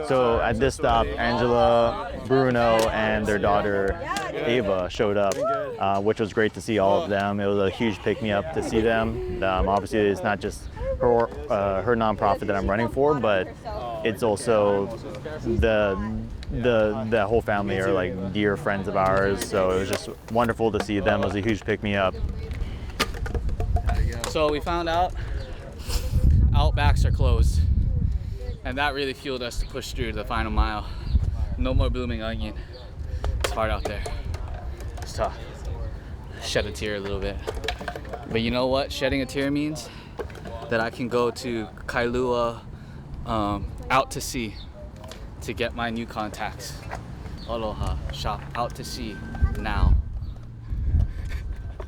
So at this stop, Angela, Bruno, and their daughter Ava showed up, which was great to see all of them. It was a huge pick-me-up to see them. Obviously, it's not just her nonprofit that I'm running for, but it's also the whole family are like dear friends of ours. So it was just wonderful to see them. It was a huge pick-me-up. So we found out Outbacks are closed, and that really fueled us to push through the final mile. No more blooming onion. It's hard out there. It's tough. Shed a tear a little bit. But you know what shedding a tear means? That I can go to Kailua out to sea to get my new contacts. Aloha, shop out to sea now.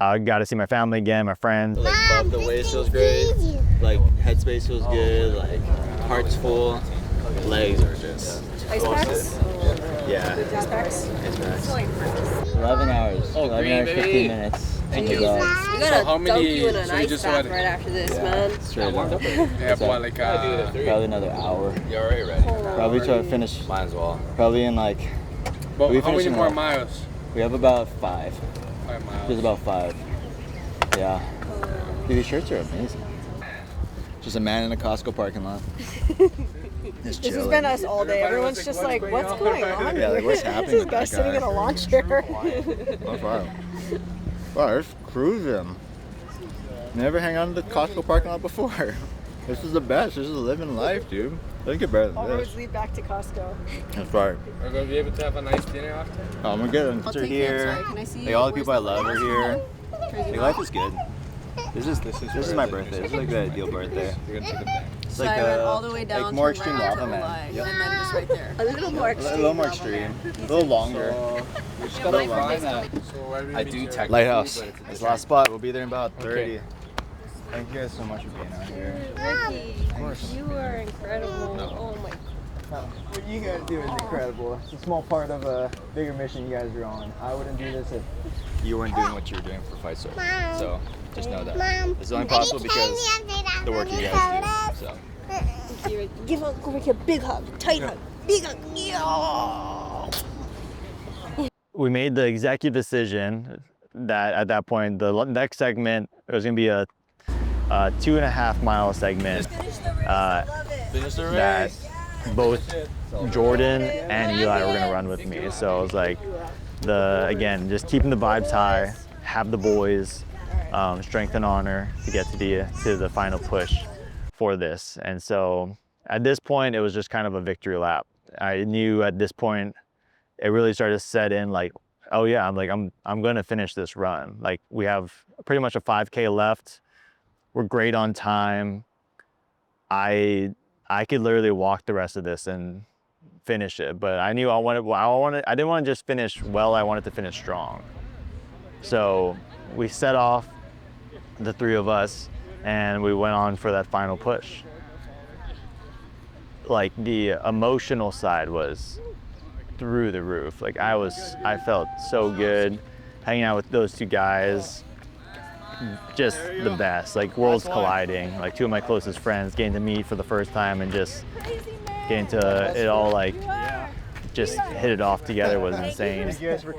I got to see my family again, my friends. Like, above the waist feels great. Like, headspace feels good. Like, heart's full. Legs are just Ice packs? Yeah. Ice packs? Ice packs. 11 hours. Oh, 11 green, hours, 15 baby. minutes. Thank you. We gotta how many- dunk you in an so you ice just bath wanna- right after this, man. Straight up. Yeah, what, like Probably another hour. You're already ready. Probably try to finish. Might as well. Probably in like. but we how many finishing more up. miles? We have about 5. 5 miles. Just about 5. Yeah. Dude, these shirts are amazing. Just a man in a Costco parking lot. Just This has chilling. been us all day. Everyone's just like, what's going on? Yeah, like, what's here? happening This with guy that sitting guy? in a lawn chair. Oh, wow. Wow, there's cruising. Never hang out in the Costco parking lot before. This is the best. This is living life, dude. Doesn't get better than Always this. lead back to Costco. That's right. Are we gonna be able to have a nice dinner after? Oh, I'm gonna get them. I'll They're take you here. inside. Can I see Like, all the where's people I love are here. Crazy Like, life is good. This is my birthday. This is like the ideal birthday. You're gonna take a bath. It's So like I went all the way down like more to extreme right lava to man. Ulai, Yep. and then just right there. A little more A little more extreme. A little longer. We just gotta find find that. So why do we I meet do here? technically, Lighthouse. but it's a This last spot. We'll be there in about 30. Okay. Thank you guys so much for being out here. Ricky, you are incredible. Oh my. What you guys do is incredible. It's a small part of a bigger mission you guys are on. I wouldn't do this if you weren't doing what you were doing for FightStory. So just know that. It's only possible because the work you guys do. So. Give Ricky a big hug, tight hug, big hug. Yeah. We made the executive decision that at that point, the next segment, it was gonna be a 2.5 mile segment Finish the that both Jordan and Eli were gonna run with me. So it was like, again, just keeping the vibes high, have the boys, strength and honor to get to the final push for this. And so at this point, it was just kind of a victory lap. I knew at this point, it really started to set in like, oh yeah, I'm gonna finish this run. Like, we have pretty much a 5K left. We're great on time. I I could literally walk the rest of this and finish it, but I knew I didn't want to just finish well, I wanted to finish strong. So we set off, the 3 of us, and we went on for that final push. Like the emotional side was through the roof. Like I felt so good hanging out with those 2 guys. Just the best, like worlds colliding, like 2 of my closest friends getting to meet for the first time and just getting to it all, like just hit it off together was insane.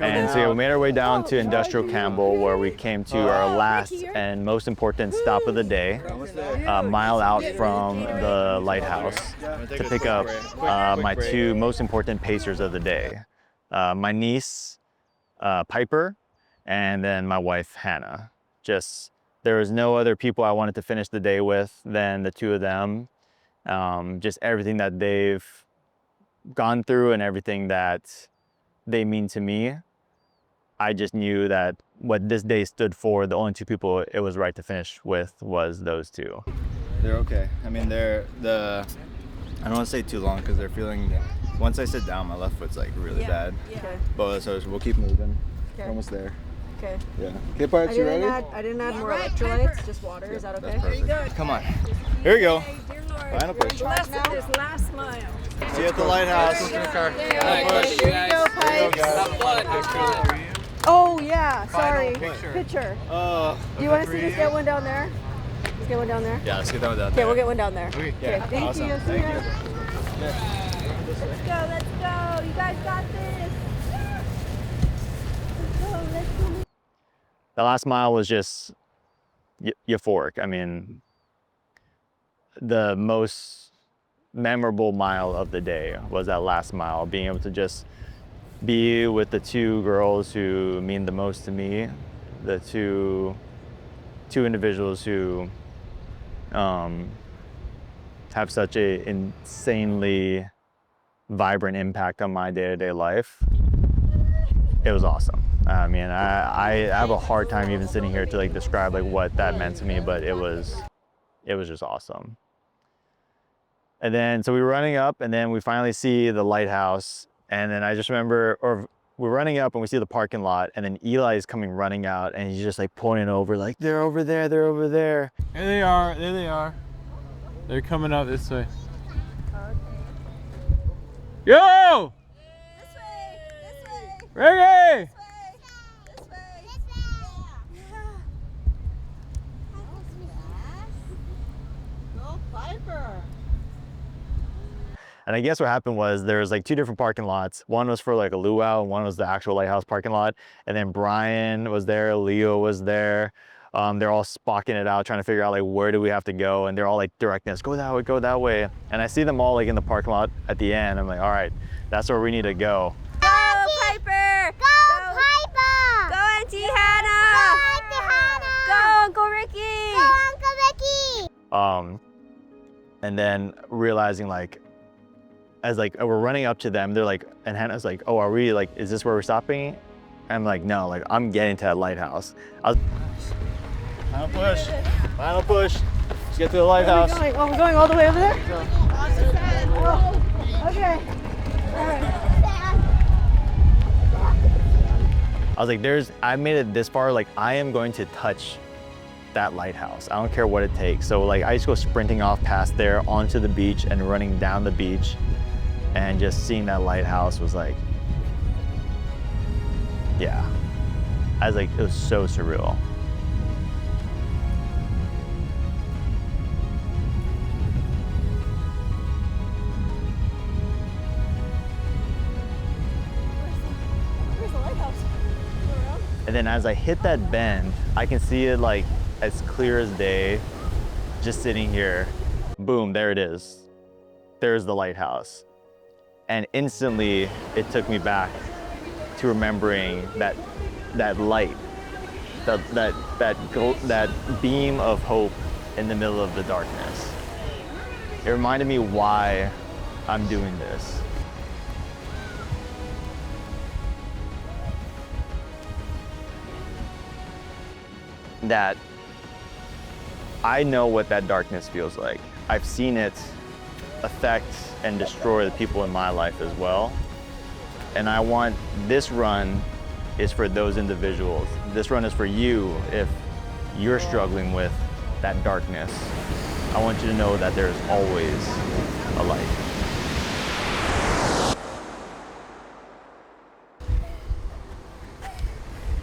And so yeah, we made our way down to Industrial Campbell, where we came to our last and most important stop of the day, a mile out from the lighthouse, to pick up my 2 most important pacers of the day. My niece, Piper, and then my wife, Hannah. Just, there was no other people I wanted to finish the day with than the 2 of them. Just everything that they've gone through and everything that they mean to me. I just knew that what this day stood for, the only 2 people it was right to finish with was those 2. They're okay. I mean, I don't want to say too long because they're feeling, once I sit down, my left foot's like really bad. Okay. But so we'll keep moving. Okay. We're almost there. Okay. Yeah. Okay, parts, you ready? I didn't add more electrolytes, just water. Is that okay? That's perfect. Come on. Here we go. Final push. This last mile. See you at the lighthouse. Here you go, Pipes. Oh yeah, sorry. Picture. Do you want us to just get one down there? Let's get one down there. Yeah, let's get that one down Okay, there. we'll get one down there. Okay, Okay, thank awesome. you. Thank you. Let's go. You guys got this. Let's go. The last mile was just euphoric. I mean, the most memorable mile of the day was that last mile, being able to just be with the 2 girls who mean the most to me, the two individuals who have such a insanely vibrant impact on my day-to-day life. It was awesome. I mean, I have a hard time even sitting here to like describe like what that meant to me, but it was just awesome. And then, so we were running up, and then we finally see the lighthouse, and then I just remember, or we're running up and we see the parking lot, and then Eli is coming running out, and he's just like pointing over, like, they're over there, they're over there. There they are, there they are. They're coming out this way. Yo! This way. This way. Reggie! This way. Go Piper. And I guess what happened was there was like 2 different parking lots. One was for like a luau, and one was the actual lighthouse parking lot. And then Brian was there, Leo was there. They're all spocking it out, trying to figure out like where do we have to go, and they're all like directing us, go that way, go that way. And I see them all like in the parking lot at the end. I'm like, all right, that's where we need to go. Go Piper. Go Piper. Go Auntie Hannah. Go Auntie Hannah. Go Uncle Ricky. Go Uncle Ricky. And then realizing like, as like we're running up to them, they're like, and Hannah's like, oh, are we like, is this where we're stopping? I'm like, no, like I'm getting to that lighthouse. Final push, final push. Let's get to the lighthouse. Where are we going? Oh, we're going all the way over there? Oh, okay. All right. I was like, I made it this far, like I am going to touch that lighthouse. I don't care what it takes. So like I just go sprinting off past there onto the beach and running down the beach, and just seeing that lighthouse was like, yeah. I was like, it was so surreal. Where's the lighthouse? And then as I hit that bend, I can see it like as clear as day, just sitting here. Boom, there it is. There's the lighthouse. And instantly it took me back to remembering that light, that beam of hope in the middle of the darkness. It reminded me why I'm doing this. That I know what that darkness feels like. I've seen it affect and destroy the people in my life as well. And I want this run is for those individuals. This run is for you if you're struggling with that darkness. I want you to know that there's always a light.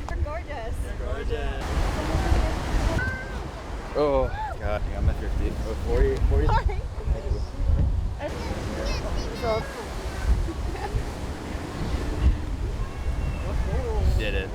You're gorgeous. Oh, God, I'm at 50. Oh, 40. Sorry. Did it.